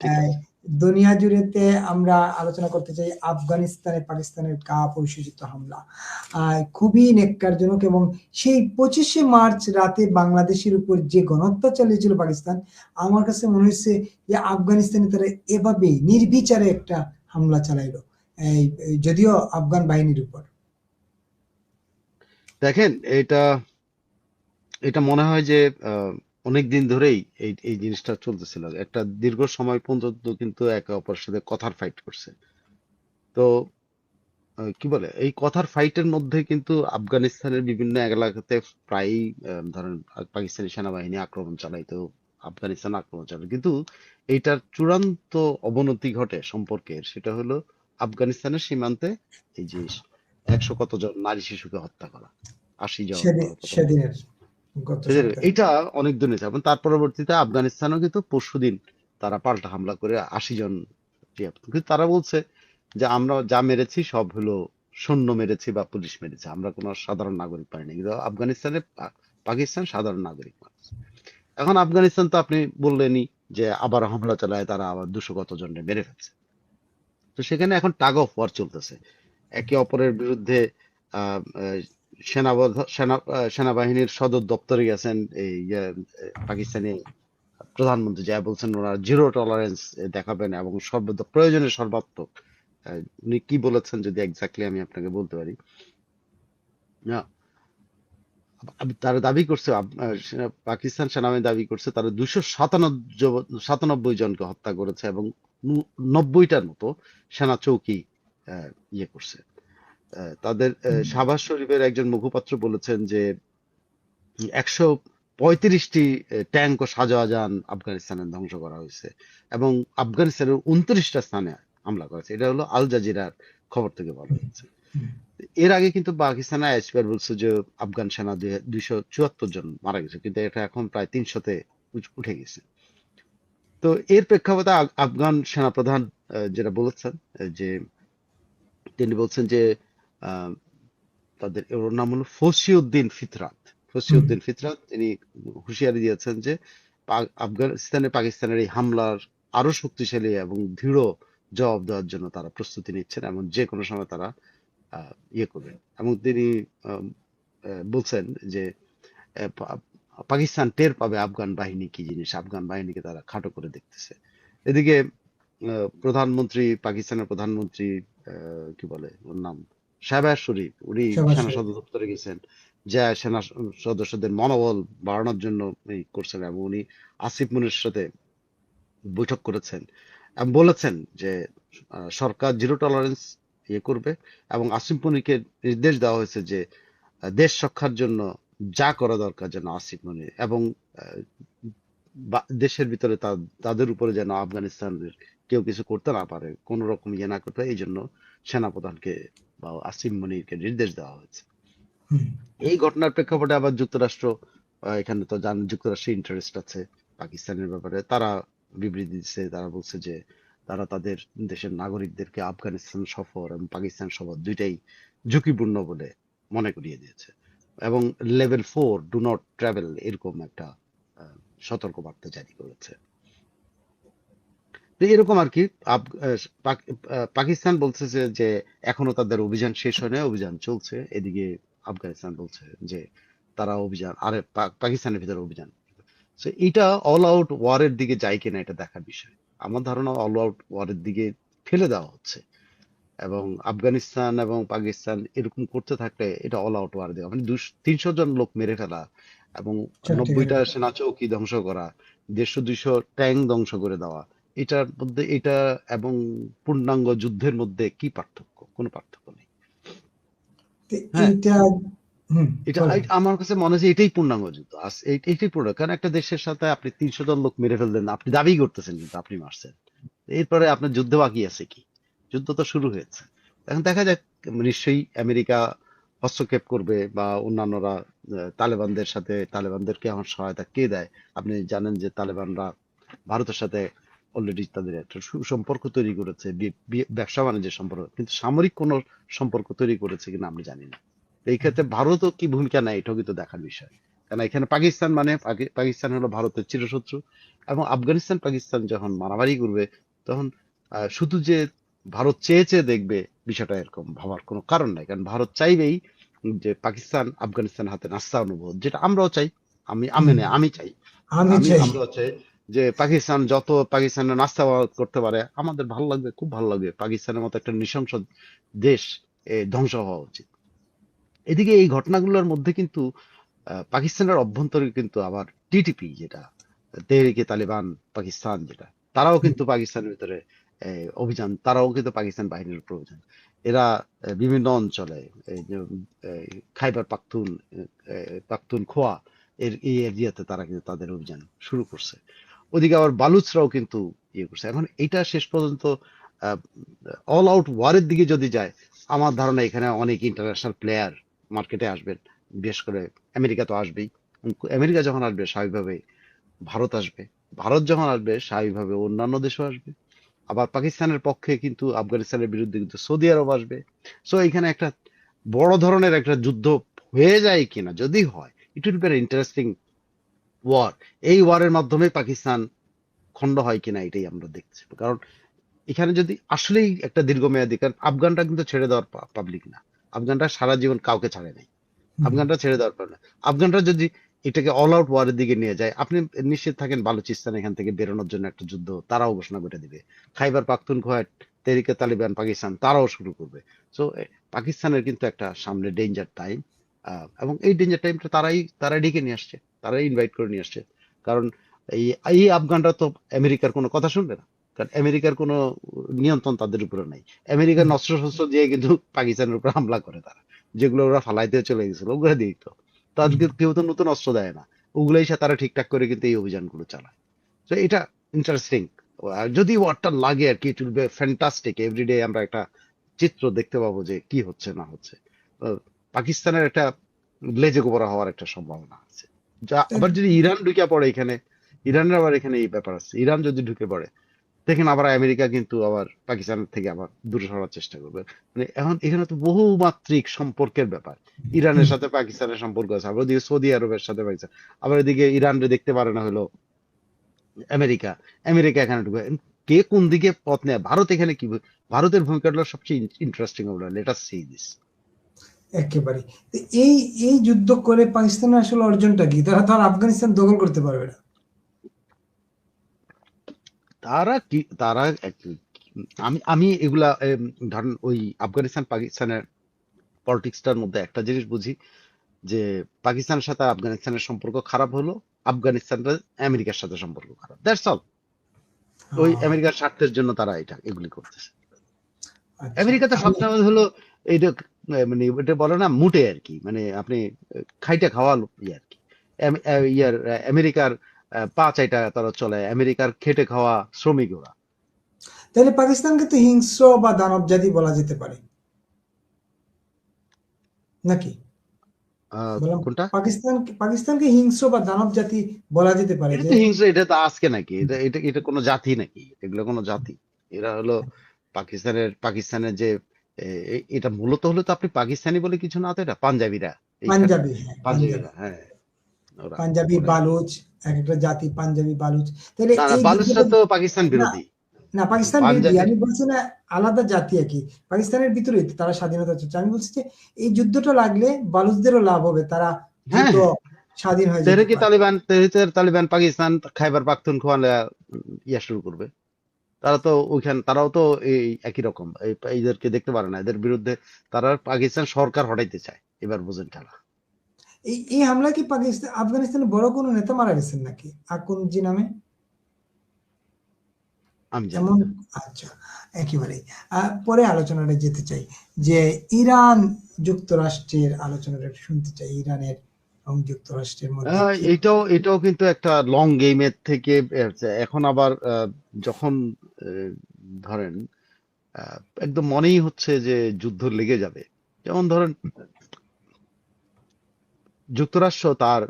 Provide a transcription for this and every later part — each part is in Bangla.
ঠিক আহ, আছে। দুনিয়া জুড়েতে আমরা আলোচনা করতে চাই আফগানিস্তানে পাকিস্তানের কাপুরুষোচিত হামলা। খুবই নেক্কারজনক, এবং সেই 25শে মার্চ রাতে বাংলাদেশের উপর যে গণহত্যা চালিয়েছিল পাকিস্তান, আমার কাছে মনে হচ্ছে যে আফগানিস্তানে তারা এভাবে নির্বিচারে একটা হামলা চালাইলো, যদিও আফগান বাহিনীর উপর। দেখেন, এটা এটা মনে হয় যে অনেক দিন ধরেই এই এই জিনিসটা চলতেছিল, একটা দীর্ঘ সময় পর্যন্ত কিন্তু একে অপরের সাথে কথার ফাইট করছে। তো কি বলে, এই কথার ফাইটের মধ্যে কিন্তু আফগানিস্তানের বিভিন্ন এলাকাতে প্রায়ই ধরেন পাকিস্তানি সেনাবাহিনী আক্রমণ চালাইতো, আফগানিস্তান আক্রমণ চালাইতো, কিন্তু এইটার চূড়ান্ত অবনতি ঘটে সম্পর্কের, সেটা হলো আফগানিস্তানের সীমান্তে এই যে 100 কত জন নারী শিশুকে হত্যা করা, 80 জন প্রথমত। সেদিনের গত সপ্তাহে। এইটা অনেক দিন হয়েছে, এবং তার পরবর্তীতে আফগানিস্তানও কিন্তু পরশুদিন তারা পাল্টা হামলা করে 80 জন কিন্তু তারা বলছে যে আমরা যা মেরেছি সব হলো সৈন্য মেরেছি বা পুলিশ মেরেছে, আমরা কোনো সাধারণ নাগরিক পাইনি। কিন্তু আফগানিস্তানে পাকিস্তান সাধারণ নাগরিক মানুষ। এখন আফগানিস্তান তো আপনি বললেনই যে আবার হামলা চালায়, তারা আবার 200 কত জনকে মেরে ফেলছে। তো সেখানে এখন টাগ অফ ওয়ার চলতেছে একে অপরের বিরুদ্ধে। আহ, আহ, সেনাবাহিনীর সদর দপ্তরে গেছেন এই পাকিস্তানি প্রধানমন্ত্রী, যা বলছেন ওনারা জিরো টলারেন্স দেখাবেন এবং প্রয়োজনে সর্বাত্মক। উনি কি বলেছেন যদি এক্স্যাক্টলি আমি আপনাকে বলতে পারি না। তারা দাবি করছে পাকিস্তান সেনাবাহিনী দাবি করছে তারা 297 জনকে হত্যা করেছে এবং 90টার মতো সেনা চৌকি ইয়ে করছে। তাদের শাহবাজ শরীফের একজন মুখপাত্র বলেছেন যে 135টি ট্যাঙ্ক ও সাজোয়াজান আফগানিস্তানে ধ্বংস করা হয়েছে এবং আফগানিস্তানের 29টা স্থানে হামলা করেছে। এটা হলো আল জাজিরার খবর থেকে বলা হয়েছে। এর আগে কিন্তু পাকিস্তানের আইএসপিআর বলছে যে আফগান সেনা 274 জন মারা গেছে, কিন্তু এটা এখন প্রায় 300-তে উঠে গেছে। তো এর প্রেক্ষাপটে আফগান সেনাপ্রধান যেটা বলেছেন যে তিনি বলছেন যে আহ, তাদের ওর নাম হলো ফসিউদ্দিন ফিতরাত। ফসিউদ্দিন ফিতরাত তিনি হুঁশিয়ারি দিয়েছেন যে আফগানিস্তানে পাকিস্তানের এই হামলার আরো শক্তিশালী এবং দৃঢ় জবাব দেওয়ার জন্য তারা প্রস্তুতি নিচ্ছেন এবং যে কোনো সময় তারা ইয়ে করবেন। এবং তিনি আহ, বলছেন যে পাকিস্তান টের পাবে আফগান বাহিনী কি জিনিস, আফগান বাহিনীকে তারা খাটো করে দেখতেছে। এদিকে পাকিস্তানের প্রধানমন্ত্রী কি বলে ওর নাম, শাহবাজ শরীফ, উনি সেনা সবার সদর দপ্তরে গেছেন, যা সেনা সদস্যদের মনোবল বাড়ানোর জন্য এই করছেন, এবং উনি আসিফ মুনির সাথে বৈঠক করেছেন এবং বলেছেন যে সরকার জিরো টলারেন্স ইয়ে করবে, এবং আসিফ মুনিকে নির্দেশ দেওয়া হয়েছে যে দেশ রক্ষার জন্য যা করা দরকার যেন আসিফ মনি এবং আহ, দেশের ভিতরে তাদের উপরে যেন আফগানিস্তানের কেউ কিছু করতে না পারে, কোন রকম ইয়ে না করতে পারে, এই জন্য সেনাপ্রধানকে বা আসিফ মনিরকে নির্দেশ দেওয়া হয়েছে। এই ঘটনার প্রেক্ষাপটে আবার যুক্তরাষ্ট্র, এখানে তো জানেন যুক্তরাষ্ট্রের ইন্টারেস্ট আছে পাকিস্তানের ব্যাপারে, তারা বিবৃতি দিচ্ছে, তারা বলছে যে তারা তাদের দেশের নাগরিকদেরকে আফগানিস্তান সফর এবং পাকিস্তান সফর দুইটাই ঝুঁকিপূর্ণ বলে মনে করিয়ে দিয়েছে এবং লেভেল 4 ডু নট ট্রাভেল এরকম একটা সতর্ক বার্তা জারি করেছে। তো এরকম আর কি। পাকিস্তান বলছে যে এখনো তাদের অভিযান শেষ হয় নাই, অভিযান চলছে। এদিকে আফগানিস্তান বলছে যে তারা অভিযান, আরে পাকিস্তানের ভিতরে অভিযান। তো এটা অল আউট ওয়ারের দিকে যায় কিনা এটা দেখার বিষয়। আমার ধারণা অল আউট ওয়ারের দিকে ঠেলে দেওয়া হচ্ছে, এবং আফগানিস্তান এবং পাকিস্তান এরকম করতে থাকলে এটা অল আউট ওয়ার দেওয়া, মানে 300 জন লোক মেরে ফেলা এবং চট্টগ্রাম। 90টা সেনা চৌকি ধ্বংস করা, 150-200 ট্যাঙ্ক ধ্বংস করে দেওয়া, এটার মধ্যে এটা এবং পূর্ণাঙ্গ যুদ্ধের মধ্যে কি পার্থক্য? কোনো পার্থক্য নেই। তো হ্যাঁ, এইটা, এটা বলেন। আমার কাছে মনে হয় যে এটাই পূর্ণাঙ্গ যুদ্ধ। এইটাই পূর্ণ, কারণ একটা দেশের সাথে আপনি 300 জন লোক মেরে ফেললেন, আপনি দাবি করতেছেন কিন্তু আপনি মারছেন, এরপরে আপনার যুদ্ধ বাকি আছে কি? যুদ্ধ তো শুরু হয়েছে। এখন দেখা যাক, নিশ্চয়ই আমেরিকা হস্তক্ষেপ করবে বা অন্যান্যরা। তালেবানদের সাথে, তালেবানদেরকে এখন সহায়তা কে দেয়? আপনি জানেন যে তালেবানরা ভারতের সাথে অলরেডি তাদের একটা সুসম্পর্ক তৈরি করেছে, ব্যবসা বাণিজ্যের সম্পর্ক, কিন্তু সামরিক কোনো সম্পর্ক তৈরি করেছে কিনা আমি জানি না। এই ক্ষেত্রে ভারতও কি ভূমিকা নেয় এটাও কিন্তু দেখার বিষয়, কারণ এখানে পাকিস্তান মানে পাকিস্তান হলো ভারতের চিরশত্রু, এবং আফগানিস্তান পাকিস্তান যখন মারামারি করবে তখন শুধু যে ভারত চেয়ে চেয়ে দেখবে বিষয়টা এরকম ভাবার কোনো কারণ নাই, কারণ ভারত চাইবেই যে পাকিস্তান আফগানিস্তান হাতে নাস্তা অনুভব, যেটা আমরাও চাই। হুম, আমি চাই, আমি চাই। আমরাও চাই যে পাকিস্তান যত পাকিস্তানের নাস্তা করতে পারে আমাদের ভালো লাগবে, খুব ভালো লাগবে। পাকিস্তানের মতো একটা নৃশংস দেশ ধ্বংস হওয়া উচিত। এদিকে এই ঘটনাগুলোর মধ্যে কিন্তু পাকিস্তানের অভ্যন্তরে কিন্তু আবার টিটিপি, যেটা তেহরিকে তালিবান পাকিস্তান, যেটা তারাও হুম, কিন্তু পাকিস্তানের ভিতরে অভিযান, তারাও কিন্তু পাকিস্তান বাহিনীর উপর অভিযান। এরা বিভিন্ন অঞ্চলে এই যে খাইবার পাখতুন খোয়া এই এরিয়াতে তারা কিন্তু তাদের অভিযান শুরু করছে। ওদিকে আবার বালুচরাও কিন্তু ইয়ে করছে। এখন এটা শেষ পর্যন্ত অল আউট ওয়ারের দিকে যদি যায়, আমার ধারণা এখানে অনেক ইন্টারন্যাশনাল প্লেয়ার মার্কেটে আসবেন, বিশেষ করে আমেরিকা তো আসবেই। আমেরিকা যখন আসবে স্বাভাবিকভাবে ভারত আসবে, ভারত যখন আসবে স্বাভাবিকভাবে অন্যান্য দেশও আসবে। আবার পাকিস্তানের পক্ষে কিন্তু আফগানিস্তানের বিরুদ্ধে কিন্তু সৌদি আরব আসবে। সো এখানে একটা বড় ধরনের একটা যুদ্ধ হয়ে যায় কিনা, যদি হয় it will be interesting war. এই ওয়ারের মাধ্যমে পাকিস্তান খণ্ড হয় কিনা এটাই আমরা দেখছি। কারণ এখানে যদি আসলেই একটা দীর্ঘমেয়াদী, কারণ আফগানরা কিন্তু ছেড়ে দেওয়ার পাবলিক না, আফগানরা সারা জীবন কাউকে ছাড়ে নাই, হুম, আফগানরা ছেড়ে দেওয়ার পারে না। আফগানরা যদি এটাকে অল আউট ওয়ারের দিকে নিয়ে যায়, আপনি নিশ্চিত থাকেন বালুচিস্তান এখান থেকে বেরোনোর জন্য একটা যুদ্ধ তারাও ঘোষণা করে দিবে। খাইবার পাখতুনখোয়া তেহরিকে তালিবান পাকিস্তান তারাও শুরু করবে। সো পাকিস্তানের কিন্তু একটা সামনে ডেঞ্জার টাইম, এবং এই ডেঞ্জার টাইমটা তারাই ডেকে নিয়ে আসছে, তারাই ইনভাইট করে নিয়ে আসছে। কারণ এই এই আফগানরা তো আমেরিকার কোনো কথা শুনবে না, কারণ আমেরিকার কোনো নিয়ন্ত্রণ তাদের উপরে নাই। আমেরিকার হুম, অস্ত্র শস্ত্র দিয়ে কিন্তু পাকিস্তানের উপর হামলা করে তারা, যেগুলো ওরা ফালাইতে চলে গেছিল ওগুলো দিই তো, হুম। তাদেরকে কেউ তো নতুন অস্ত্র দেয় না, ওগুলোই তারা ঠিকঠাক করে কিন্তু এই অভিযানগুলো চালায়। তো এটা ইন্টারেস্টিং। যদি ওয়ারটা লাগে আর কি, it will be fantastic. Everyday আমরা একটা চিত্র দেখতে পাবো যে কি হচ্ছে না হচ্ছে। পাকিস্তানের একটা লেজে গোবরা হওয়ার একটা সম্ভাবনা আছে। যা আবার যদি ইরান ঢুকে পড়ে এখানে, ইরানের আবার এখানে এই ব্যাপার আছে, ইরান যদি ঢুকে পড়ে দেখেন আবার আমেরিকা কিন্তু আবার পাকিস্তান থেকে আবার দূরে সরার চেষ্টা করবে। মানে এখন এখানে তো বহুমাত্রিক সম্পর্কের ব্যাপার, ইরানের হুম। সাথে পাকিস্তানের সম্পর্ক আছে, আবার ওদিকে সৌদি আরবের সাথে পাকিস্তান, আবার এদিকে ইরানরে দেখতে পারে না হলো আমেরিকা, আমেরিকা এখানে ঢুকে, কে কোন দিকে পথ নেয়, ভারত এখানে কি, ভারতের ভূমিকাটা সবচেয়ে ইন্টারেস্টিং হবে। Let us see this. একেবারে। তো এই এই যুদ্ধ করে পাকিস্তানের আসলে অর্জনটা কি? তারা তো আর আফগানিস্তান দখল করতে পারবে না। তারা আমি আমি এগুলা ধরেন ওই আফগানিস্তান পাকিস্তানের পলিটিক্সটার মধ্যে একটা জিনিস বুঝি, যে পাকিস্তানের সাথে আফগানিস্তানের সম্পর্ক খারাপ হলো, আফগানিস্তানটা আমেরিকার সাথে সম্পর্ক খারাপ, দ্যাটস অল। ওই আহ, আমেরিকার স্বার্থের জন্য তারা এগুলি করতেছে। আচ্ছা, আমেরিকা তো তাহলে সবসময় হলো এইটা, মানে এটা বলে না মুটে আর কি, মানে আপনি খাইটা খাওয়া ইয়ে আর কি। ইয়ার আমেরিকার পা চাইটা তারা চলে, আমেরিকার খেটে খাওয়া শ্রমিক ওরা। তাহলে পাকিস্তানকে তো হিংস্র বা দানব জাতি বলা যেতে পারে নাকি? বললাম কোনটা? পাকিস্তানকে হিংস্র বা দানব জাতি বলা যেতে পারে এটা যে। তো হিংস্র, এটা তো আজকে নাকি, এটা এটা এটা কোনো জাতি নাকি, এগুলো কোনো জাতি? এরা হলো পাকিস্তানের যে এটা মূলত হলো তো, আপনি পাকিস্তানি বলে কিছু না, তো এটা পাঞ্জাবিরা এইখানে, পাঞ্জাবি, হ্যাঁ পাঞ্জাবি, পাঞ্জাবিরা, হ্যাঁ ওরা পাঞ্জাবি ওরা বালুচ, এক একটা জাতি পাঞ্জাবি বালুচ। তাহলে না না, এই বালুচরা যুদ্ধটা, তো পাকিস্তান না বিরোধী। না পাকিস্তান বিরোধী পাঞ্জাবি, আমি বলছি না, আলাদা জাতি আর কি। পাকিস্তানের ভিতরে তারা স্বাধীনতা চাচ্ছে, আমি বলছি যে এই যুদ্ধটা লাগলে বালুচদেরও লাভ হবে, তারা হ্যাঁ দ্রুত হ্যাঁ, স্বাধীন হয়ে যেতে তেহরিকে পারে। তালিবান, পাকিস্তান খাইবার পাখতুনখোয়া ইয়া শুরু করবে। তারা তো তারাও তো এই একই রকম, এদেরকে দেখতে পারে না, এদের বিরুদ্ধে তারা পাকিস্তান সরকার হটাইতে চায়। এবার বুঝেন খেলা। এই হামলায় কি পাকিস্তান আফগানিস্তানের বড় কোনো নেতা মারা গেছেন নাকি আকুনজি নামে? আমি জানি এমন, না। আচ্ছা, একেবারেই। পরে আলোচনাটা যেতে চাই যে ইরান যুক্তরাষ্ট্রের আলোচনাটা একটু শুনতে চাই, ইরানের এবং যুক্তরাষ্ট্রের মধ্যে কি। এটাও কিন্তু একটা লং গেমের থেকে এখন আবার যখন আহ, ধরেন একদম মনেই হচ্ছে যে যুদ্ধ লেগে যাবে। যেমন ধরেন যুক্তরাষ্ট্র তার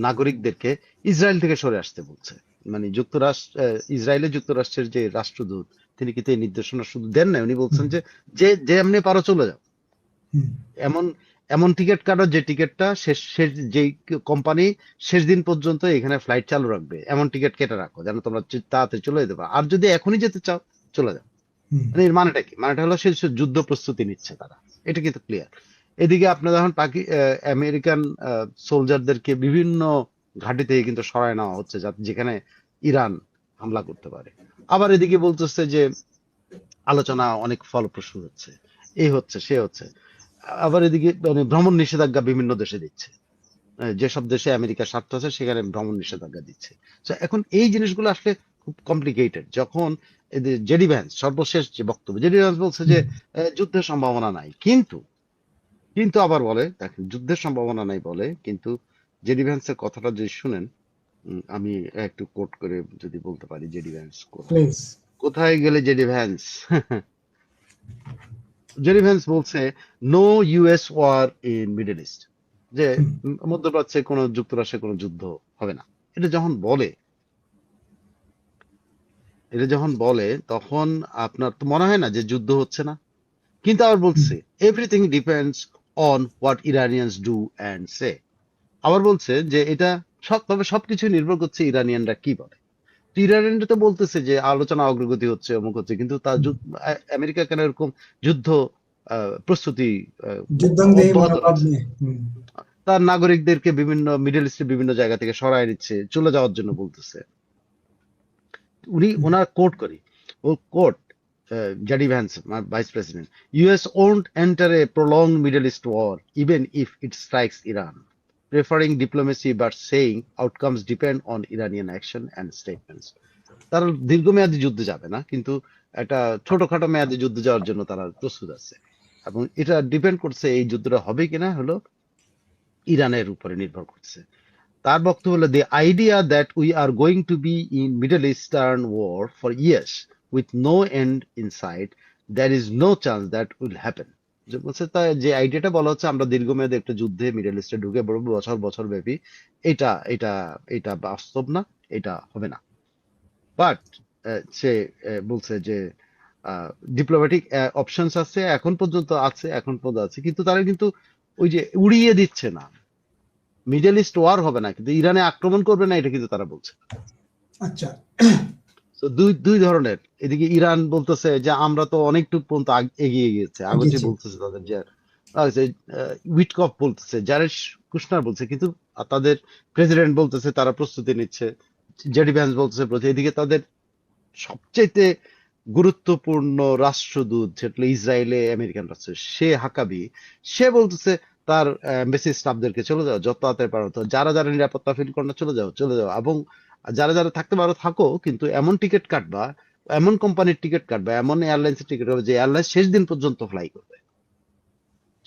নাগরিকদেরকে ইসরায়েল থেকে সরে আসতে বলছে। মানে যুক্তরাষ্ট্রের যে রাষ্ট্রদূত, তিনি কিন্তু এই নির্দেশনা শুধু দেন না, উনি বলছেন হুম, যে যে যেমনি পারো চলে যাও। হুম, এমন এমন টিকিট কাটো যে টিকিটটা শেষ শেষ যেই কোম্পানি শেষ দিন পর্যন্ত এখানে ফ্লাইট চালু রাখবে, এমন টিকিট কেটে রাখো যেন তোমরা তাড়াতাড়ি চলে যেতে পারো। আর যদি এখনই যেতে চাও চলে যাও। হুম, মানে এর মানেটা কি? মানেটা হলো সে যুদ্ধ প্রস্তুতি নিচ্ছে তারা। এটা কিন্তু ক্লিয়ার। এদিকে আপনার যখন আমেরিকান সোলজারদেরকে বিভিন্ন ঘাঁটি থেকে কিন্তু সরায় নেওয়া হচ্ছে, যেখানে ইরান হামলা করতে পারে। আবার এদিকে বলতেছে যে আলোচনা অনেক ফলপ্রসূ হচ্ছে, এই হচ্ছে সে হচ্ছে। আবার এদিকে মানে ভ্রমণ নিষেধাজ্ঞা বিভিন্ন দেশে দিচ্ছে। যেসব দেশে আমেরিকার স্বার্থ আছে সেখানে ভ্রমণ নিষেধাজ্ঞা দিচ্ছে। তো এখন এই জিনিসগুলো আসলে খুব কমপ্লিকেটেড। যখন জেডি ভ্যান্স সর্বশেষ যে বক্তব্য, জেডি ভ্যান্স বলছে যে হুম, যুদ্ধের সম্ভাবনা নাই, কিন্তু কিন্তু আবার বলে দেখেন যুদ্ধের সম্ভাবনা নাই বলে, কিন্তু জেডি ভ্যান্সের কথাটা যদি শুনেন, আমি একটু কোট করে যদি বলতে পারি, জেডি ভ্যান্স কোথায় প্লিজ। কোথায় গেলে জেডি ভ্যান্স জেডি ভ্যান্স বলছে no US war in Middle East, যে হুম, মধ্যপ্রাচ্যে কোনো যুক্তরাষ্ট্রে কোনো যুদ্ধ হবে না। এটা যখন বলে এটা যখন বলে তখন আপনার তো মনে হয় না যে যুদ্ধ হচ্ছে না? কিন্তু আবার হুম, বলছে everything depends on what Iranians do and say. আবার বলছে যে এটা তবে সবকিছু নির্ভর করছে ইরানিয়ানরা কি বলে। তো ইরানিয়ানরা তো বলতেছে যে আলোচনা অগ্রগতি হচ্ছে, অমুক হচ্ছে, কিন্তু আমেরিকা কেন এরকম যুদ্ধ প্রস্তুতি যুদ্ধংদেহী অব্যাহত মনোভাব রাখছে? নিয়ে। হুম, তার নাগরিকদেরকে বিভিন্ন মিডল ইস্টের বিভিন্ন জায়গা থেকে সরায় নিচ্ছে, চলে যাওয়ার জন্য বলতেছে। উনি হুম, ওনার কোট করি, ও quote JD Vance vice president, US won't enter a prolonged middle east war even if it strikes Iran, preferring diplomacy but saying outcomes depend on Iranian action and statements. তারা দীর্ঘমেয়াদী যুদ্ধে যাবে না, কিন্তু একটা ছোটখাটো মেয়াদী যুদ্ধে যাওয়ার জন্য তারা প্রস্তুত আছে। এবং এটা ডিপেন্ড করছে এই যুদ্ধটা হবে কিনা হলো ইরানের উপরে নির্ভর করছে। তার বক্তব্য হলো the idea that we are going to be in Middle Eastern war for years with no end in sight, there is no chance that will happen. যে বলছে তা যে আইডিয়াটা বলা হচ্ছে আমরা দীর্ঘমেয়াদী একটা যুদ্ধে মিডল ইস্টে ঢুকে পড়বো বছর বছর ব্যাপী, এটা এটা এটা বাস্তব না, এটা হবে না। বাট সে বলছে যে ডিপ্লোম্যাটিক অপশনস আছে, এখন পর্যন্ত আছে, এখন পর্যন্ত আছে, কিন্তু তারা কিন্তু ওই যে উড়িয়ে দিচ্ছে না। মিডল ইস্ট ওয়ার হবে না, কিন্তু ইরানে আক্রমণ করবে না, এটা কিন্তু তারা বলছে। আচ্ছা। তো দুই দুই ধরনের। এদিকে ইরান বলতেছে যে আমরা তো অনেকটুকু পর্যন্ত এগিয়ে গিয়েছে, আগতি গেছি। বলতেছে তাদের যে উইটকফ বলতেছে, জারেশ কুশনার বলছে, কিন্তু তাদের প্রেসিডেন্ট বলতেছে তারা প্রস্তুতি নিচ্ছে, জেডি ভ্যান্স বলতেছে এদিকে তাদের সবচেয়ে গুরুত্বপূর্ণ রাষ্ট্রদূত যেটা ইসরায়েলে আমেরিকান রাষ্ট্র, সে হাকাবি, সে বলতেছে তার এমবাসি স্টাফদেরকে চলে যাও যত তাড়াতাড়ি পারো, তো যারা যারা নিরাপত্তা ফিল করে না চলে যাও চলে যাও, এবং যারা যারা থাকতে পারো থাকো, কিন্তু এমন টিকিট কাটবা, এমন কোম্পানির টিকিট কাটবা, এমন এয়ারলাইন্সের টিকিট কাটবা যে এয়ারলাইন্স শেষ দিন পর্যন্ত ফ্লাই করবে।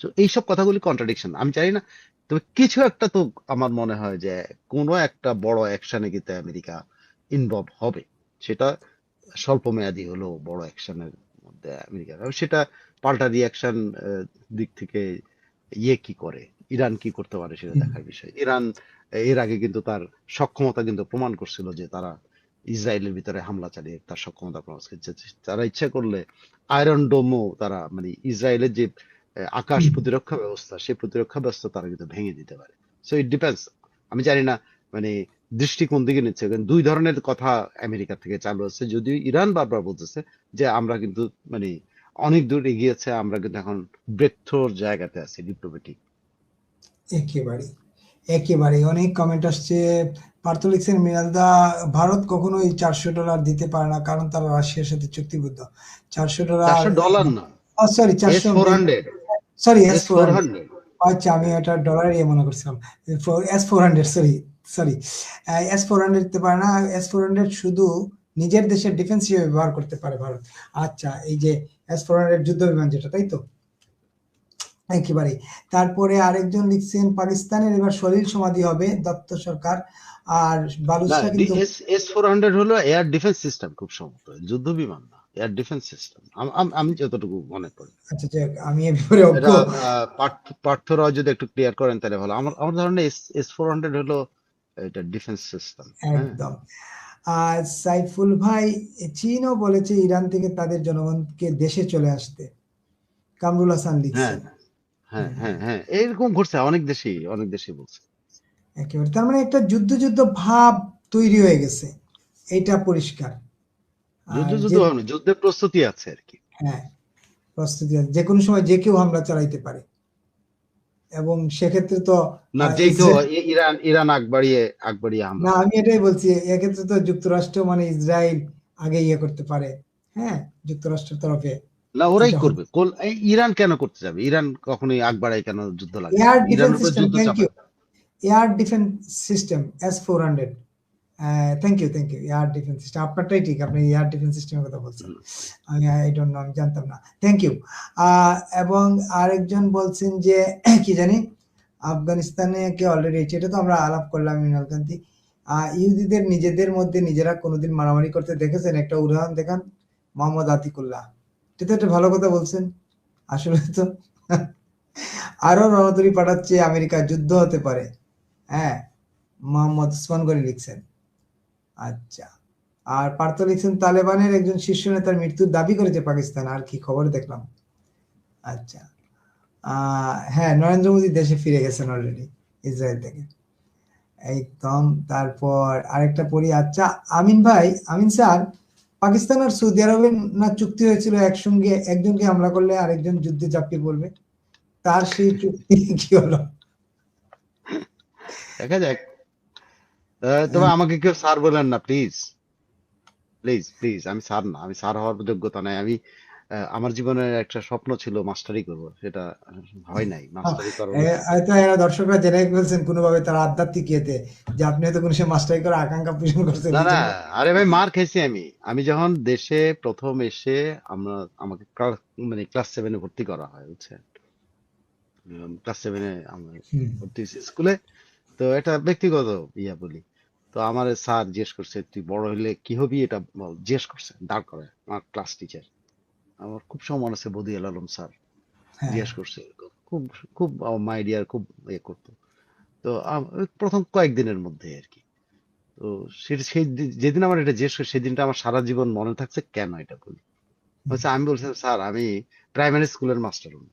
তো এইসব কথাগুলি কন্ট্রাডিকশন, আমি জানি না, তবে কিছু একটা তো আমার মনে হয় যে কোনো একটা বড় অ্যাকশনে কিন্তু আমেরিকা ইনভলভ হবে। সেটা স্বল্প মেয়াদী হলেও বড় অ্যাকশনের মধ্যে আমেরিকা, এবং সেটা পাল্টা রিয়াকশন দিক থেকে কি করে, ইরান কি করতে পারে সেটা হুম, দেখার বিষয়। ইরান এর আগে কিন্তু তার সক্ষমতা কিন্তু প্রমাণ করছিল যে তারা ইসরায়েলের ভিতরে হামলা চালিয়ে তার সক্ষমতা প্রমাণ করছে। তারা ইচ্ছা করলে আয়রন ডোমও তারা মানে ইসরায়েলের যে আকাশ হুম। প্রতিরক্ষা ব্যবস্থা, সেই প্রতিরক্ষা ব্যবস্থা তারা কিন্তু ভেঙে দিতে পারে। So it depends. আমি জানি না মানে দৃষ্টি কোন দিকে নিচ্ছে, কারণ দুই ধরনের কথা আমেরিকা থেকে চালু হচ্ছে। যদিও ইরান বারবার বলতেছে যে আমরা কিন্তু মানে অনেক দূর এগিয়েছে, আমরা কিন্তু এখন ব্রেকথ্রোর জায়গাতে আছি ডিপ্লোম্যাটিক। একেবারে, একেবারে অনেক কমেন্ট আসছে। পার্থ লিখছেন, মিরাজদা, ভারত কখনোই $400 দিতে পারে না কারণ তারা রাশিয়ার সাথে চুক্তিবদ্ধ। $400, $400 না, sorry S 400, four hundred, sorry S S four four hundred hundred আচ্ছা, আমি এটা ডলার মনে করছিলাম। S-400, সরি সরি, S-400 দিতে পারে না। S-400 শুধু নিজের দেশের ডিফেন্স হিসেবে ব্যবহার করতে পারে ভারত। আচ্ছা, এই যে S-400 যুদ্ধ বিমান যেটা, তাই তো? একেবারে। তারপরে আরেকজন লিখছেন, পাকিস্তানের এবার সলিল সমাধি হবে, দত্ত সরকার। আর না, বালুচরা কিন্তু, এস 400 হলো এয়ার ডিফেন্স সিস্টেম, খুব সম্ভবত যুদ্ধ বিমান না, এয়ার ডিফেন্স সিস্টেম আমি যতটুকু মনে করি। আচ্ছা যাক, আমি এ ব্যাপারে অজ্ঞ। এটা পার্থ রয় যদি একটু ক্লিয়ার করেন তাহলে ভালো। আমার আমার ধারণা এস 400 হলো এটা ডিফেন্স সিস্টেম। হ্যাঁ, একদম। আর সাইফুল ভাই, চীনও বলেছে ইরান থেকে তাদের জনগণকে দেশে চলে আসতে। কামরুল হাসান হ্যাঁ, লিখছেন। হ্যাঁ, হুম, হ্যাঁ, হ্যাঁ, এরকম ঘটছে অনেক দেশেই বলছে। একেবারে তার মানে একটা যুদ্ধ যুদ্ধ ভাব তৈরি হয়ে গেছে, এইটা পরিষ্কার। আর যুদ্ধ যে, হবে না, যুদ্ধের প্রস্তুতি আছে আর কি। হ্যাঁ, প্রস্তুতি আছে, যে কোনো সময় যে কেউ হামলা চালাইতে পারে, এবং সেক্ষেত্রে তো না, যে কেউ ইসরায়েল, ইরান আগ বাড়িয়ে হামলা না আমি চালাবে। এটাই বলছি, এক্ষেত্রে তো যুক্তরাষ্ট্র মানে ইসরায়েল আগে ইয়ে করতে পারে, হ্যাঁ, যুক্তরাষ্ট্রের তরফে না, ওরাই এটা হবে। করবে। ইরান কেন করতে যাবে? ইরান কখনোই আগ বাড়ায় কেন যুদ্ধ লাগে? এয়ার ইরান ডিফেন্স উপর সিস্টেম, যুদ্ধ থ্যাংক ইউ। চাপায়। Air defence system S-400, thank you, thank you. Air defence system আপনারটাই ঠিক, আপনি এয়ার ডিফেন্স সিস্টেমের কথা বলছেন। হুম। আমি আই ডোন্ট নো, আমি জানতাম না। Thank you. এবং আরেকজন বলছেন যে কি জানি, আফগানিস্তানে কে অলরেডি, এটা তো আমরা আলাপ করলাম মিনাল কান্তি। ইহুদিদের নিজেদের মধ্যে নিজেরা কোনোদিন মারামারি করতে দেখেছেন? একটা উদাহরণ দেখান। মোহাম্মদ আতিকুল্লাহ, এটা তো একটা ভালো কথা বলছেন। আসলে তো আরো রণতরী পাঠাচ্ছে আমেরিকা, যুদ্ধ হতে পারে। হ্যাঁ, মোহাম্মদ উসমান গনি লিখছেন। আচ্ছা, আর পার্থ লিখছেন তালেবানের একজন শীর্ষ নেতার মৃত্যুর দাবি করেছে পাকিস্তান, আর কি খবর দেখলাম। আচ্ছা, হ্যাঁ, নরেন্দ্র মোদী দেশে ফিরে গেছেন অলরেডি ইসরায়েল থেকে, একদম। তারপর আরেকটা পড়ি। আচ্ছা, আমিন ভাই, আমিন স্যার, পাকিস্তান আর সৌদি আরবের না চুক্তি হয়েছিল একসঙ্গে একজনকে হামলা করলে আরেকজন যুদ্ধে ঝাঁপিয়ে পড়বে, তার সেই চুক্তি কি হলো? দেখা যাক। তবে আমাকে কেউ স্যার বলেন না, প্লিজ, প্লিজ, প্লিজ। আমি স্যার না, আমি স্যার হওয়ার যোগ্যতা নাই। আমার জীবনের একটা স্বপ্ন ছিল মাস্টারি করব, সেটা হয় নাই। মাস্টারি করার মতো। হয়তো এরা দর্শকরা জেনে ফেলছেন কোনোভাবে তার আধ্যাত্মিক ইয়েতে, যে আপনি হয়তো কোনো সে মাস্টারি করার আকাঙ্ক্ষা পোষণ করছেন না, এই না, জন্য। আরে ভাই, মার খাইছি আমি। আমি যখন দেশে প্রথম এসে, আমাকে মানে ক্লাস 7-এ ভর্তি করা হয়, বুঝছেন? ক্লাস 7-এ আমি হুম, ভর্তি হয়েছি স্কুলে। তো এটা ব্যক্তিগত ইয়া বলি। তো আমার স্যার জিজ্ঞেস করছে, তুই বড় হলে কি হবি এটা বল, জিজ্ঞেস করছে, দাঁড় করে আমার ক্লাস টিচার। আমার খুব সম্মান আছে, বদিউল আলম স্যার। হ্যাঁ, জিজ্ঞেস করছে এরকম। খুব খুব মাই ডিয়ার, খুব ইয়ে করতো। তো ওই প্রথম কয়েকদিনের মধ্যে আর কি। তো যেদিন আমার এটা জিজ্ঞেস করে, সেদিনটা আমার সারা জীবন মনে থাকছে। কেন এটা বলি হুম, হচ্ছে, আমি বলছিলাম, স্যার আমি প্রাইমারি স্কুলের মাস্টার হবো।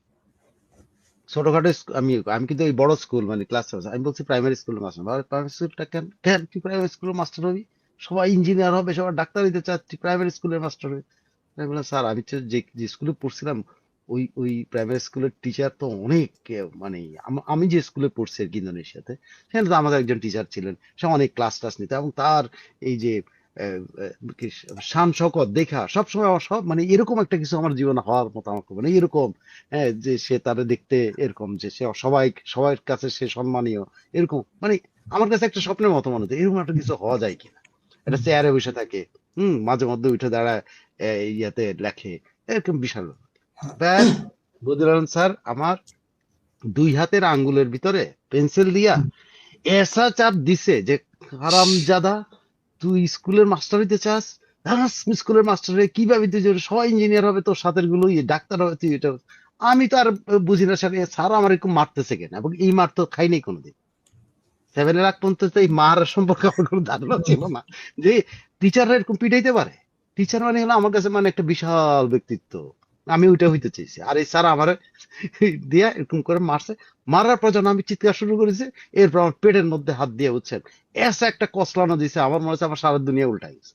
ছোটখাটো আমি আমি কিন্তু এই বড় স্কুল মানে ক্লাস, আমি বলছি প্রাইমারি স্কুলের মাস্টার। প্রাইমারি স্কুলটা কেন, তুই প্রাইমারি স্কুলের মাস্টার হবি? সবাই ইঞ্জিনিয়ার হবে, সবাই ডাক্তার হইতে চায়, তুই প্রাইমারি স্কুলের মাস্টার হবি? আমি বললাম, স্যার আমি তো যে যে স্কুলে পড়ছিলাম, ওই প্রাইমারি স্কুলের টিচার তো অনেক, মানে আমি যে স্কুলে পড়ছি আর কি, ইন্দোনেশিয়াতে, সেখানে তো আমাদের একজন টিচার ছিলেন। সে অনেক ক্লাস টাস নিত, এবং তার এই যে কি শান শৌকত দেখা সবসময় আমার সব মানে এরকম একটা কিছু আমার জীবনে হওয়ার মতো আমার খুব, মানে এরকম, হ্যাঁ, যে সে তারা দেখতে এরকম, যে সে সবার কাছে সে সম্মানীয়, এরকম মানে আমার কাছে একটা স্বপ্নের মতো মনে হতো, এরকম একটা কিছু হওয়া যায় কিনা। এটা হুম, চেয়ারে বসে থাকে, মাঝে মধ্যে উঠে দাঁড়ায়, ইয়াতে লেখে, এরকম বিশাল ব্যাস। বদিউল আলম স্যার আমার 2 হাতের আঙ্গুলের ভিতরে পেন্সিল দিয়া হুম, এসা চাপ দিছে যে, হারামজাদা, তুই স্কুলের মাস্টার হইতে চাস? স্কুলের মাস্টার হয়ে কি ভাবি তুই, যে সবাই ইঞ্জিনিয়ার হবে, তোর সাথের গুলো ডাক্তার হবে, তুই এটা। আমি তো আর বুঝি না স্যার, স্যার আমার এরকম মারতেছে কেন, এবং এই মার তো খাই নাই কোনোদিন। 7-এর আগ পর্যন্ত তো এই মার সম্পর্কে আমার কোনো ধারণা ছিল না, যে টিচাররা এরকম পিটাইতে পারে। টিচার মানে হলো আমার কাছে মানে একটা বিশাল ব্যক্তিত্ব। আমি ওইটা হইতে চাইছি, আর এই স্যার আমার দিয়া এরকম করে মারছে। মারার পর যখন আমি চিৎকার শুরু করেছি, এরপর আমার পেটের মধ্যে হাত দিয়ে, বুঝছেন, এসে একটা কসলানো দিছে, আমার মনে হচ্ছে আমার সারা দুনিয়া উল্টাই গেছে।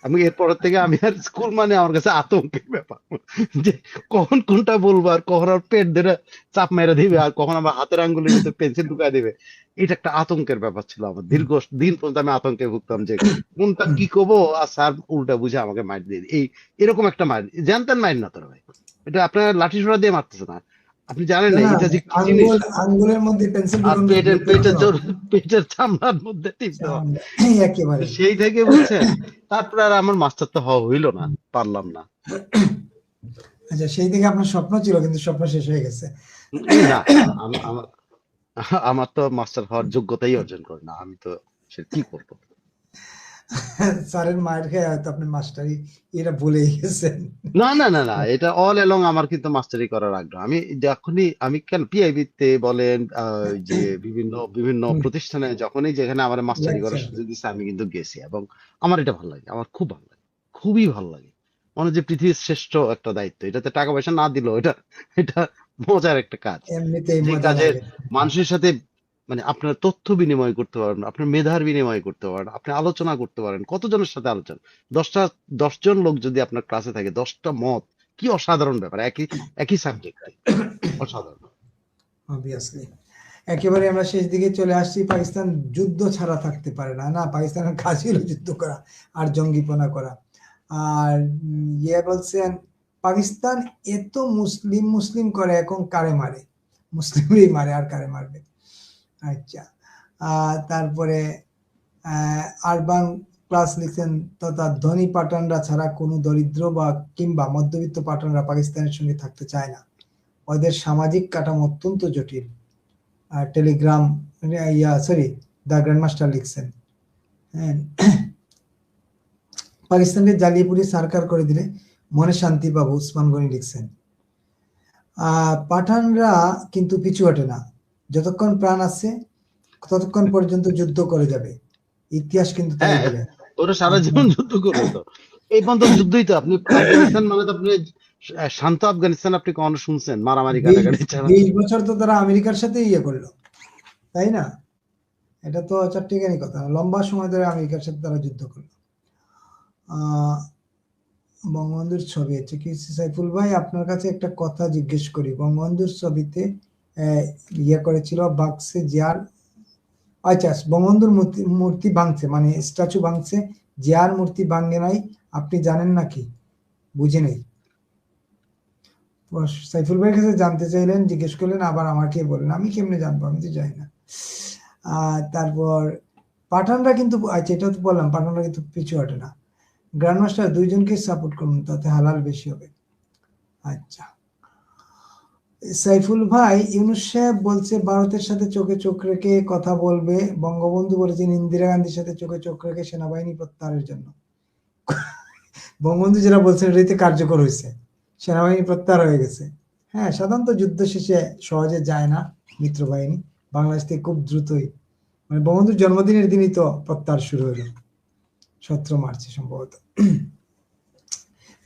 আমি এরপর থেকে আমি আর স্কুল মানে আমার কাছে আতঙ্কের ব্যাপার, যে কখন কোনটা বলবো, আর কখন আর পেট ধরে চাপ মেরে দিবে, আর কখন আমার হাতের আঙ্গুলের ভিতরে পেন্সিল ঢুকায় দিবে। এটা একটা আতঙ্কের ব্যাপার ছিল আমার, হুম, দীর্ঘ দিন পর্যন্ত আমি আতঙ্কে ভুগতাম, যে কোনটা কি করবো, আর স্যার উল্টা বুঝে আমাকে মার দিয়ে এই এরকম একটা মার জানতেন, মার না তোর ভাই, এটা আপনার লাঠি সোটা দিয়ে মারতেছে না, আপনি জানেন না না না, এটা যে কি জিনিস। আঙ্গুলের মধ্যে পেন্সিল আর ঢুকানো পেটের গুরুতর পেটের কোনো জোর, পেটের চামড়ার মধ্যে টিপ দেওয়া। সাউন্ড, তো একেবারে। সেই থেকে, বুঝছেন, তারপর আর আমার মাস্টার তো হওয়া হইলো না, পারলাম না। আচ্ছা, সেই থেকে আপনার স্বপ্ন ছিল, কিন্তু স্বপ্ন শেষ হয়ে গেছে। না, আমার আমার তো মাস্টার হওয়ার যোগ্যতাই অর্জন করে না, আমি তো সে কি করবো। স্যারের মায়ের খেয়ে হয়তো আপনি মাস্টারি এটা ভুলেই গেছেন। না, না, না, না, এটা অল এলং আমার কিন্তু মাস্টারি করার আগ্রহ। আমি যখনই, আমি কেন পিআইবি তে বলেন, ওই যে বিভিন্ন বিভিন্ন প্রতিষ্ঠানে যখনই যেখানে আমার মাস্টারি করার লেকচার, সুযোগ দিচ্ছে, আমি কিন্তু গেছি, এবং আমার এটা ভালো লাগে, আমার খুব ভালো লাগে, খুবই ভালো লাগে। মনে হয় যে পৃথিবীর শ্রেষ্ঠ একটা দায়িত্ব। এটাতে টাকা পয়সা না দিলেও এটা এটা মজার একটা কাজ, এমনিতেই যে মজা কাজের লাগে। মানুষের সাথে মানে আপনার তথ্য বিনিময় করতে পারেন, আপনার মেধার বিনিময় করতে পারেন, আপনি আলোচনা করতে পারেন, কতজনের সাথে আলোচনা, 10জন লোক যদি আপনার ক্লাসে থাকে, 10টা মত, কি অসাধারণ ব্যাপার, একই একই সাবজেক্টে, অসাধারণ। অবভিয়াসলি। একেবারে আমরা শেষ দিকে চলে আসছি। পাকিস্তান যুদ্ধ ছাড়া থাকতে পারে না। না, পাকিস্তানের কাজই হলো যুদ্ধ করা আর জঙ্গিপনা করা। আর বলছেন পাকিস্তান এত মুসলিম মুসলিম করে, এখন কারে মারে? মুসলিমই মারে, আর কারে মারবে? আচ্ছা। তারপরে আরবান ক্লাস লিখছেন, তথা ধনী পাঠানরা ছাড়া কোনো দরিদ্র বা কিংবা মধ্যবিত্ত পাঠানরা পাকিস্তানের সঙ্গে থাকতে চায় না। ওদের সামাজিক কাঠামো অত্যন্ত জটিল। টেলিগ্রাম সরি, দ্য গ্র্যান্ডমাস্টার লিখছেন। হ্যাঁ, পাকিস্তানকে জ্বালিয়ে পুড়িয়ে সরকার করে দিলে মনে শান্তি পাবো, উসমান গনি লিখছেন। পাঠানরা কিন্তু পিছু হটে না, যতক্ষণ প্রাণ আছে ততক্ষণ পর্যন্ত যুদ্ধ করে যাবে, ইতিহাস কিন্তু তাই হ্যাঁ, বলে। ওরা সারা জীবন যুদ্ধ করবে তো, এই পর্যন্ত যুদ্ধই তো। আপনি আফগানিস্তান মানে তো আপনি শান্ত আফগানিস্তান আপনি কখনো শুনছেন? মারামারি কাটাকাটি ছাড়া। 20 বছর তো তারা আমেরিকার সাথে করলো, তাই না? এটা তো চারটিখানি কথা না, লম্বা সময় ধরে আমেরিকার সাথে তারা যুদ্ধ করলো। বঙ্গবন্ধুর ছবি হচ্ছে কি, সাইফুল ভাই আপনার কাছে একটা কথা জিজ্ঞেস করি, বঙ্গবন্ধুর ছবিতে করেছিল বাক্সে জিয়ার, আচ্ছা বঙ্গবন্ধুর মূর্তি ভাঙছে, মানে স্ট্যাচু ভাঙছে, জিয়ার মূর্তি ভাঙে নাই, আপনি জানেন নাকি? বুঝে নেই। সাইফুল ভাইয়ের কাছে জানতে চাইলেন, জিজ্ঞেস করলেন, আবার আমাকে বললেন, আমি কেমনে জানবো, আমি তো জানি না। তারপর পাঠানরা কিন্তু, আচ্ছা এটা তো বললাম, পাঠানরা কিন্তু পিছু হটে না। গ্র্যান্ডমাস্টার দুইজনকে সাপোর্ট করুন, তাতে হালাল বেশি হবে। আচ্ছা, সাইফুল ভাই, ইউনূস সাহেব বলছে ভারতের সাথে চোখে চোখ রেখে কথা বলবে, বঙ্গবন্ধু বলেছেন ইন্দিরা গান্ধীর সাথে চোখে চোখ রেখে সেনাবাহিনী প্রত্যাহারের জন্য। বঙ্গবন্ধু যেটা বলছেন এটাতে কার্যকর হয়েছে, সেনাবাহিনী প্রত্যাহার হয়ে গেছে। হ্যাঁ, সাধারণত যুদ্ধ শেষে সহজে যায় না মিত্রবাহিনী, বাংলাদেশ থেকে খুব দ্রুতই, মানে বঙ্গবন্ধুর জন্মদিনের দিনই তো প্রত্যাহার শুরু হলো, 17 মার্চে সম্ভবত।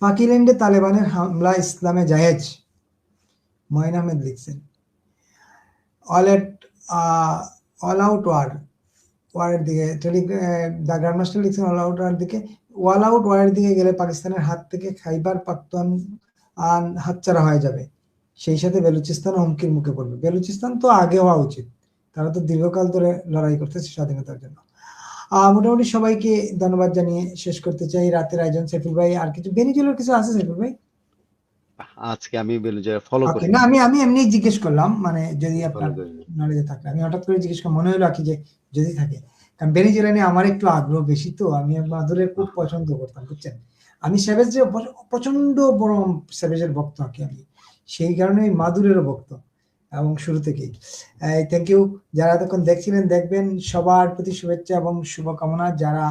পাকিল্যান্ডে তালেবানের হামলা ইসলামে জায়েজ, মঈন আহমেদ লিখছেন। অল এট অল আউট ওয়ারের দিকে দ্য গ্র্যান্ডমাস্টার লিখছেন, অল আউট ওয়ার দিকে, অল আউট ওয়ারের দিকে গেলে পাকিস্তানের হাত থেকে খাইবার পাখতুনখোয়া হাতছাড়া হয়ে যাবে, সেই সাথে বেলুচিস্তান হুমকির মুখে পড়বে। বেলুচিস্তান তো আগে হওয়া উচিত, তারা তো দীর্ঘকাল ধরে লড়াই করতেছে স্বাধীনতার জন্য। মোটামুটি সবাইকে ধন্যবাদ জানিয়ে শেষ করতে চাই রাতের আয়োজন। সাইফুল ভাই আর কিছু বেনিজুলের কিছু আছে সাইফুল ভাই? আজকে আমি ফলো ওকে, করিনি। না আমি আমি এমনি জিজ্ঞেস করলাম, মানে যদি ফলো আপনার করিনি। নলেজে থাকে, আমি হঠাৎ করে জিজ্ঞেস করলাম, মনে হলো কি যে যদি থাকে, কারণ বেনিজুলা নিয়ে আমার একটু আগ্রহ বেশি, তো আমি মাধুরের খুব পছন্দ করতাম, বুঝছেন। আমি স্যাভেজের প্রচন্ড বড় স্যাভেজের ভক্ত আর কি আমি, সেই কারণে মাধুরেরও ভক্ত এবং শুরু থেকেই। থ্যাংক ইউ যারা এতক্ষণ দেখছিলেন, দেখবেন, সবার প্রতি শুভেচ্ছা এবং শুভকামনা, যারা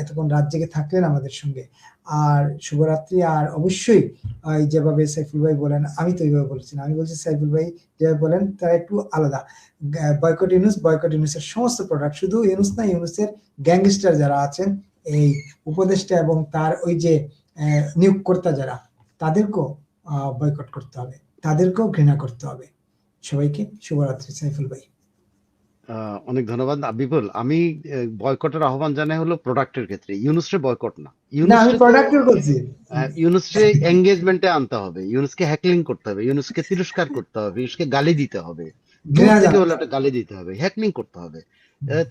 এতক্ষণ রাত জেগে থাকলেন আমাদের সঙ্গে। আর শুভরাত্রি। আর অবশ্যই যেভাবে সাইফুল ভাই বলেন, আমি তো এইভাবে বলছি না, আমি বলছি সাইফুল ভাই যেভাবে বলেন তারা একটু আলাদা। বয়কট ইউনুস, বয়কট ইউনুসের সমস্ত প্রোডাক্ট, শুধু ইউনুস না, ইউনুসের গ্যাংস্টার যারা আছেন, এই উপদেষ্টা এবং তার ওই যে নিয়োগকর্তা যারা, তাদেরকেও বয়কট করতে হবে, তাদেরকেও ঘৃণা করতে হবে। সবাইকে শুভরাত্রি সাইফুল ভাই। অনেক ধন্যবাদ বিপুল। আমি বয়কটের আহ্বান জানাই হলো প্রোডাক্টের ক্ষেত্রে, ইউনুসরে বয়কট না। না, আমি ইউনুসরে তো প্রোডাক্টের বলছি। ইউনুসরে এঙ্গেজমেন্টে আনতে হবে, ইউনুসকে হ্যাকলিং করতে হবে, ইউনুসকে তিরস্কার করতে হবে, ইউনুসকে গালি দিতে হবে, দূর ঘৃণা থেকে হলে জানাতে একটা হবে। গালি দিতে হবে, হ্যাকলিং করতে হবে।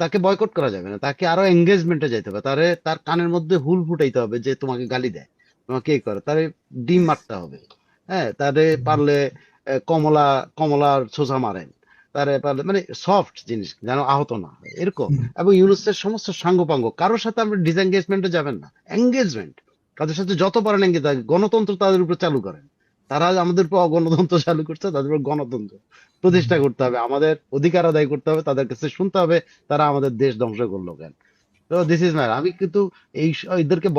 তাকে বয়কট করা যাবে না, তাকে আরো এঙ্গেজমেন্টে যাইতে হবে, তার কানের মধ্যে হুল ফুটাইতে হবে যে তোমাকে গালি দেয়, তোমাকে এই করে, তারে ডিম মারতে হবে। হ্যাঁ, তারে পারলে কমলা কমলার সোজা মারেন, তারে পারলে মানে সফট জিনিস যেন আহত না হয় এরকম। হুম, এবং ইউনুসের সমস্ত সাঙ্গপাঙ্গ, কারোর সাথে আপনি ডিসএঙ্গেজমেন্টে যাবেন না, এঙ্গেজমেন্ট, তাদের সাথে যত পারেন এঙ্গেজ, গণতন্ত্র তাদের উপর চালু করেন। তারা আমাদের উপর অগণতন্ত্র চালু করছে, তাদের উপর গণতন্ত্র প্রতিষ্ঠা করতে হবে, আমাদের অধিকার আদায় করতে হবে, তাদের কাছে শুনতে হবে তারা আমাদের দেশ ধ্বংস করলো কেন। তো দিস ইজ মাই, আমি কিন্তু এদেরকে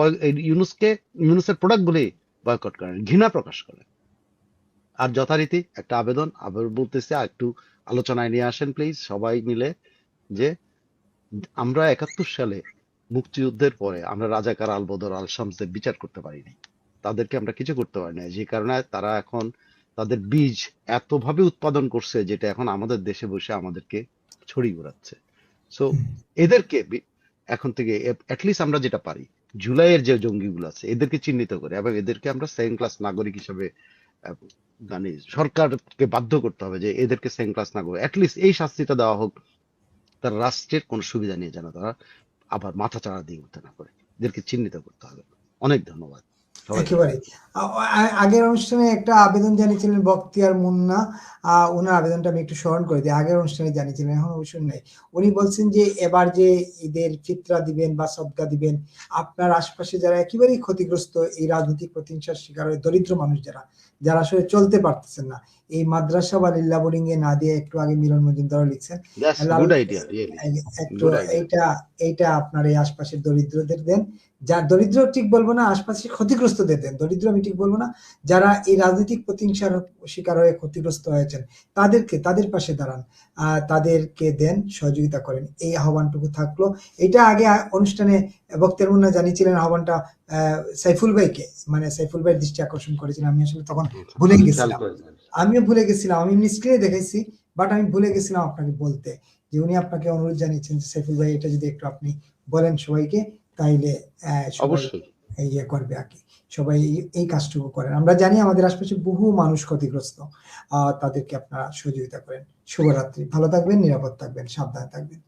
ইউনুসের প্রোডাক্ট গুলি বয়কট করেন, ঘৃণা প্রকাশ করেন। আর যথারীতি একটা আবেদন আবার বলতেছি, আর একটু আলোচনায় নিয়ে আসেন প্লিজ সবাই মিলে, যে আমরা 71 সালে মুক্তিযুদ্ধের পরে আমরা রাজাকার আল বদর আল শামসের বিচার করতে পারিনি। তাদেরকে আমরা কিছু করতে পারি না, যে কারণে তারা এখন তাদের বীজ এতভাবে উৎপাদন করছে যেটা এখন আমাদের দেশে বসে আমাদেরকে ছড়িয়ে ঘোরাচ্ছে। সো হুম, এদেরকে এখন থেকে অ্যাটলিস্ট আমরা যেটা পারি, জুলাইয়ের যে জঙ্গিগুলো আছে এদেরকে চিহ্নিত করে এবং এদেরকে আমরা সেকেন্ড ক্লাস নাগরিক হিসেবে আহ, মানে সরকারকে বাধ্য করতে হবে যে এদেরকে সেকেন্ড ক্লাস নাগরিক, অ্যাটলিস্ট এই শাস্তিটা দেওয়া হোক, তার রাষ্ট্রের কোনো সুবিধা নিয়ে যেন তারা আবার মাথা চাড়া দিয়ে উঠতে না পারে। এদেরকে চিহ্নিত করতে হবে। অনেক ধন্যবাদ, সবাই ভালো একেবারে থাকবেন। আগের অনুষ্ঠানে একটা আবেদন জানিয়েছিলেন বখতিয়ার মুন্না। ওনার আবেদনটা আমি একটু স্মরণ করে দিই। আগের অনুষ্ঠানে জানিয়েছিলেন, এখন অবশ্য নেই। উনি বলছেন যে এবার যে ঈদের ফিতরা দিবেন বা সদকা দিবেন, আপনার আশপাশে যারা একেবারেই ক্ষতিগ্রস্ত, এই রাজনৈতিক প্রতিহিংসার শিকার হয়ে দরিদ্র মানুষ যারা, যারা আসলে চলতে পারতেছেন না, এই মাদ্রাসা বা লিল্লা বোর্ডিং এ না দিয়ে, একটু আগে মিলন মজুমদারও লিখছেন, that's Lal good idea, really একটু গুড আইডিয়া। এইটা এইটা আপনার এই আশপাশের দরিদ্রদের দেন। যার দরিদ্র ঠিক বলবো না, আশপাশে ক্ষতিগ্রস্তদের দেন, দরিদ্র আমি ঠিক বলবো না, যারা এই রাজনৈতিক প্রতিহিংসার শিকার হয়ে ক্ষতিগ্রস্ত হয়েছেন, তাদের পাশে দাঁড়ান, তাদেরকে দেন, সহযোগিতা করেন, এই আহ্বানটুকু থাকলো। এটা আগে অনুষ্ঠানে বক্তের মুন্না জানিয়েছিলেন আহ্বানটা সাইফুল ভাইকে, মানে সাইফুল ভাইয়ের দৃষ্টি আকর্ষণ করেছিলেন, আমি আসলে তখন ভুলে আমি খেয়াল গেছিলাম। করেছিলাম। আমিও ভুলে গেছিলাম, আমি এমনি স্ক্রিনে দেখাইছি, বাট আমি ভুলে গেছিলাম আপনাকে বলতে, যে উনি আপনাকে অনুরোধ জানিয়েছেন যে সাইফুল ভাই এটা যদি একটু আপনি বলেন সবাইকে, তাইলে সবাই অবশ্যই। ইয়ে করবে আর কি, সবাই এই কাজটুকু করেন। আমরা জানি আমাদের আশপাশে বহু মানুষ ক্ষতিগ্রস্ত, তাদেরকে আপনারা সহযোগিতা করেন। শুভরাত্রি, ভালো থাকবেন, নিরাপদ থাকবেন, সাবধানে থাকবেন।